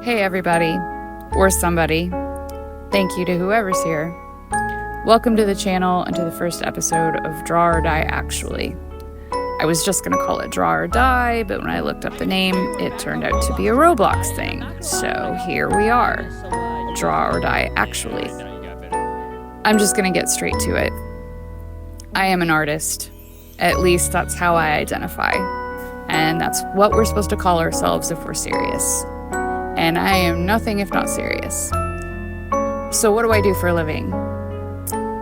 Hey everybody, or somebody. Thank you to whoever's here. Welcome to the channel and to the first episode of Draw or Die Actually. I was just going to call it Draw or Die, but when I looked up the name, it turned out to be a Roblox thing. So here we are, Draw or Die Actually. I'm just going to get straight to it. I am an artist. At least that's how I identify. And that's what we're supposed to call ourselves if we're serious. And I am nothing if not serious. So what do I do for a living?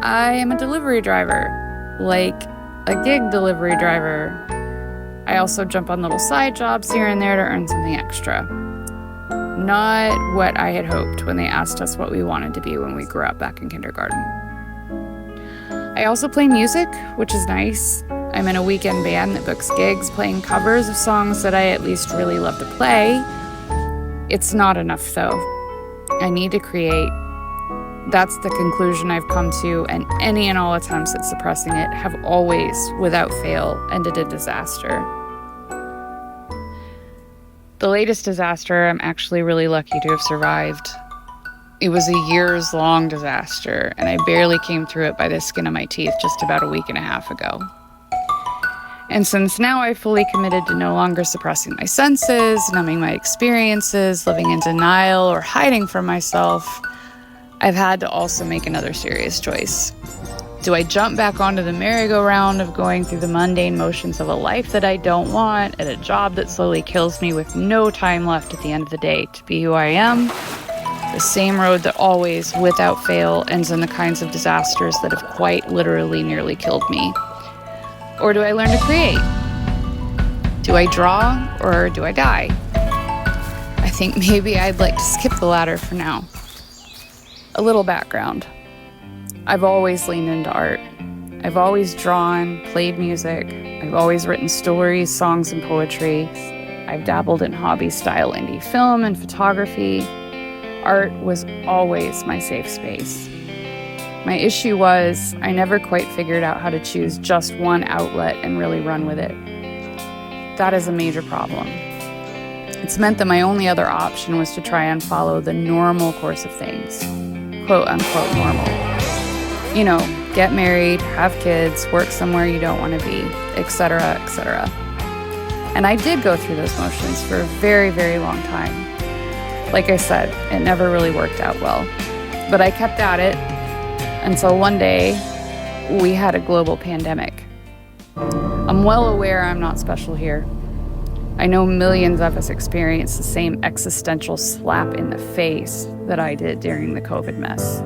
I am a delivery driver, like a gig delivery driver. I also jump on little side jobs here and there to earn something extra. Not what I had hoped when they asked us what we wanted to be when we grew up back in kindergarten. I also play music, which is nice. I'm in a weekend band that books gigs playing covers of songs that I at least really love to play. It's not enough though. I need to create. That's the conclusion I've come to, and any and all attempts at suppressing it have always, without fail, ended in disaster. The latest disaster I'm actually really lucky to have survived. It was a years-long disaster, and I barely came through it by the skin of my teeth just about a week and a half ago. And since now I've fully committed to no longer suppressing my senses, numbing my experiences, living in denial, or hiding from myself, I've had to also make another serious choice. Do I jump back onto the merry-go-round of going through the mundane motions of a life that I don't want, at a job that slowly kills me with no time left at the end of the day to be who I am? The same road that always, without fail, ends in the kinds of disasters that have quite literally nearly killed me. Or do I learn to create? Do I draw or do I die? I think maybe I'd like to skip the latter for now. A little background. I've always leaned into art. I've always drawn, played music. I've always written stories, songs, and poetry. I've dabbled in hobby-style indie film and photography. Art was always my safe space. My issue was I never quite figured out how to choose just one outlet and really run with it. That is a major problem. It's meant that my only other option was to try and follow the normal course of things. Quote unquote normal. You know, get married, have kids, work somewhere you don't want to be, etc., etc. And I did go through those motions for a very, very long time. Like I said, it never really worked out well. But I kept at it until one day we had a global pandemic. I'm well aware I'm not special here. I know millions of us experienced the same existential slap in the face that I did during the COVID mess.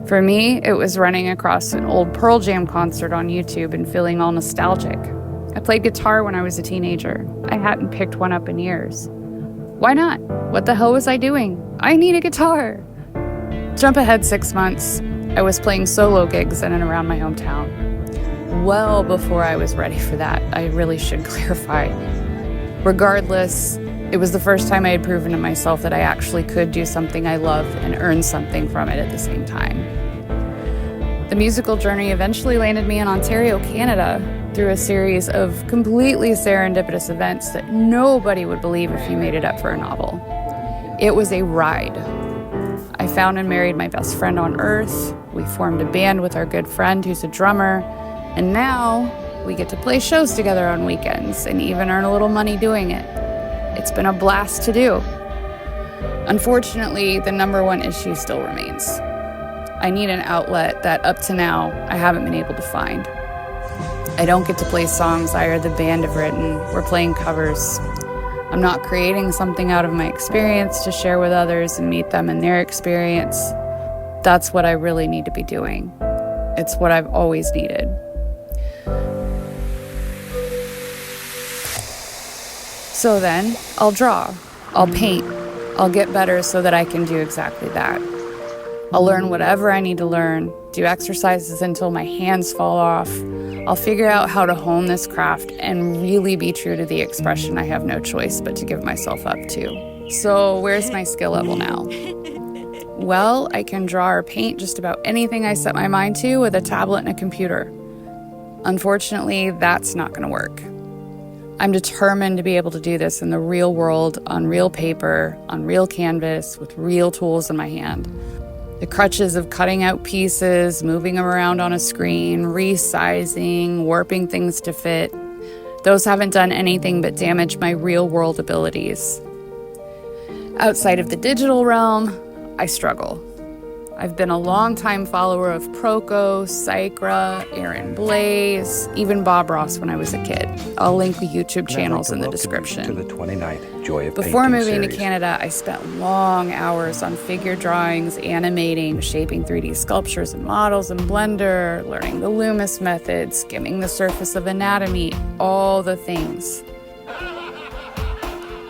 For me, it was running across an old Pearl Jam concert on YouTube and feeling all nostalgic. I played guitar when I was a teenager. I hadn't picked one up in years. Why not? What the hell was I doing? I need a guitar. Jump ahead 6 months. I was playing solo gigs in and around my hometown. Well before I was ready for that, I really should clarify. Regardless, it was the first time I had proven to myself that I actually could do something I loved and earn something from it at the same time. The musical journey eventually landed me in Ontario, Canada, through a series of completely serendipitous events that nobody would believe if you made it up for a novel. It was a ride. I found and married my best friend on earth. We formed a band with our good friend who's a drummer. And now we get to play shows together on weekends and even earn a little money doing it. It's been a blast to do. Unfortunately, the number one issue still remains. I need an outlet that up to now I haven't been able to find. I don't get to play songs I or the band have written. We're playing covers. I'm not creating something out of my experience to share with others and meet them in their experience. That's what I really need to be doing. It's what I've always needed. So then, I'll draw, I'll paint, I'll get better so that I can do exactly that. I'll learn whatever I need to learn, do exercises until my hands fall off. I'll figure out how to hone this craft and really be true to the expression I have no choice but to give myself up to. So where's my skill level now? Well, I can draw or paint just about anything I set my mind to with a tablet and a computer. Unfortunately, that's not going to work. I'm determined to be able to do this in the real world, on real paper, on real canvas, with real tools in my hand. The crutches of cutting out pieces, moving them around on a screen, resizing, warping things to fit, those haven't done anything but damage my real world abilities. Outside of the digital realm, I struggle. I've been a longtime follower of Proko, Sycra, Blaise, even Bob Ross when I was a kid. I'll link the YouTube channels in the description. To the 29th Joy of Before Painting moving series. to Canada, I spent long hours on figure drawings, animating, shaping 3D sculptures and models in Blender, learning the Loomis method, skimming the surface of anatomy, all the things.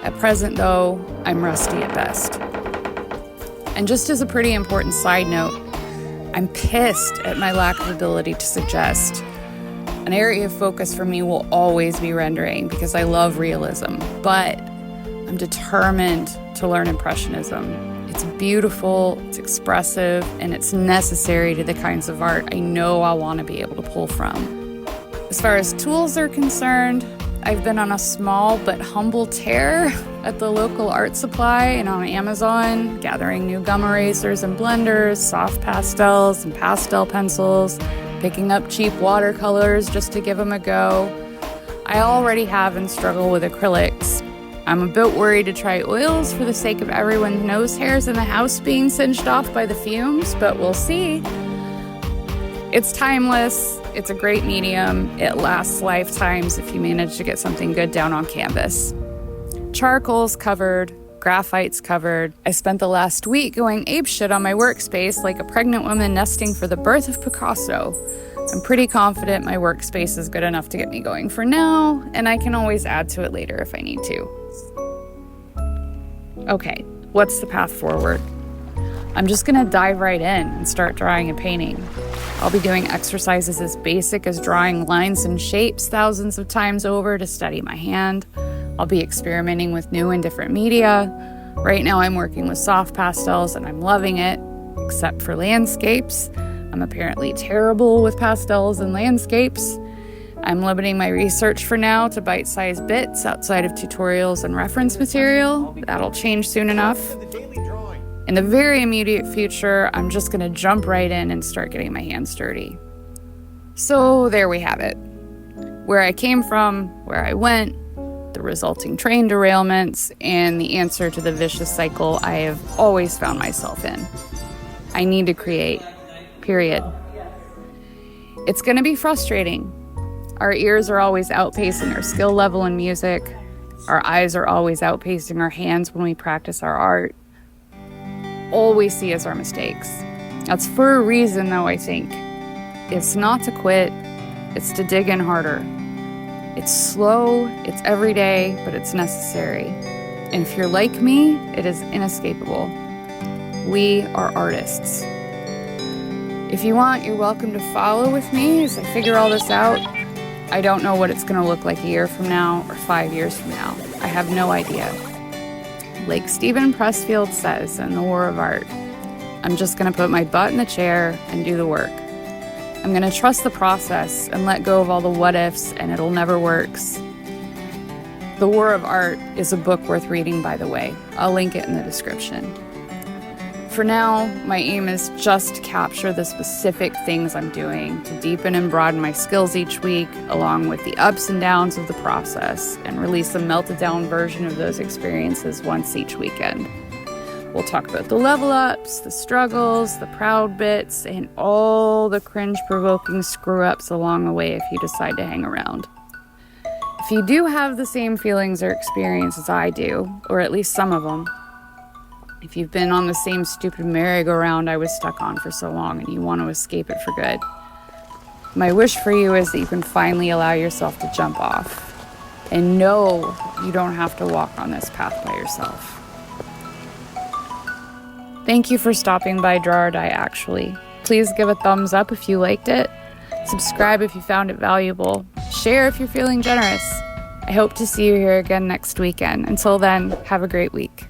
At present, though, I'm rusty at best. And just as a pretty important side note, I'm pissed at my lack of ability to suggest. An area of focus for me will always be rendering because I love realism, but I'm determined to learn Impressionism. It's beautiful, it's expressive, and it's necessary to the kinds of art I know I'll want to be able to pull from. As far as tools are concerned, I've been on a small but humble tear at the local art supply and on Amazon, gathering new gum erasers and blenders, soft pastels and pastel pencils, picking up cheap watercolors just to give them a go. I already have and struggle with acrylics. I'm a bit worried to try oils for the sake of everyone's nose hairs in the house being singed off by the fumes, but we'll see. It's timeless. It's a great medium. It lasts lifetimes if you manage to get something good down on canvas. Charcoal's covered, graphite's covered. I spent the last week going apeshit on my workspace like a pregnant woman nesting for the birth of Picasso. I'm pretty confident my workspace is good enough to get me going for now, and I can always add to it later if I need to. Okay, what's the path forward? I'm just gonna dive right in and start drawing and painting. I'll be doing exercises as basic as drawing lines and shapes thousands of times over to steady my hand. I'll be experimenting with new and different media. Right now I'm working with soft pastels and I'm loving it, except for landscapes. I'm apparently terrible with pastels and landscapes. I'm limiting my research for now to bite-sized bits outside of tutorials and reference material. That'll change soon enough. In the very immediate future, I'm just gonna jump right in and start getting my hands dirty. So there we have it. Where I came from, where I went, the resulting train derailments, and the answer to the vicious cycle I have always found myself in. I need to create, period. It's gonna be frustrating. Our ears are always outpacing our skill level in music. Our eyes are always outpacing our hands when we practice our art. All we see is our mistakes. That's for a reason, though, I think. It's not to quit, it's to dig in harder. It's slow, it's every day, but it's necessary. And if you're like me, it is inescapable. We are artists. If you want, you're welcome to follow with me as I figure all this out. I don't know what it's gonna look like a year from now or 5 years from now. I have no idea. Like Stephen Pressfield says in The War of Art, I'm just gonna put my butt in the chair and do the work. I'm gonna trust the process and let go of all the what ifs and it'll never works. The War of Art is a book worth reading, by the way. I'll link it in the description. For now, my aim is just to capture the specific things I'm doing to deepen and broaden my skills each week, along with the ups and downs of the process, and release a melted down version of those experiences once each weekend. We'll talk about the level ups, the struggles, the proud bits, and all the cringe-provoking screw-ups along the way if you decide to hang around. If you do have the same feelings or experiences I do, or at least some of them, if you've been on the same stupid merry-go-round I was stuck on for so long and you want to escape it for good, my wish for you is that you can finally allow yourself to jump off and know you don't have to walk on this path by yourself. Thank you for stopping by Draw or Die Actually. Please give a thumbs up if you liked it, subscribe if you found it valuable, share if you're feeling generous. I hope to see you here again next weekend. Until then, have a great week.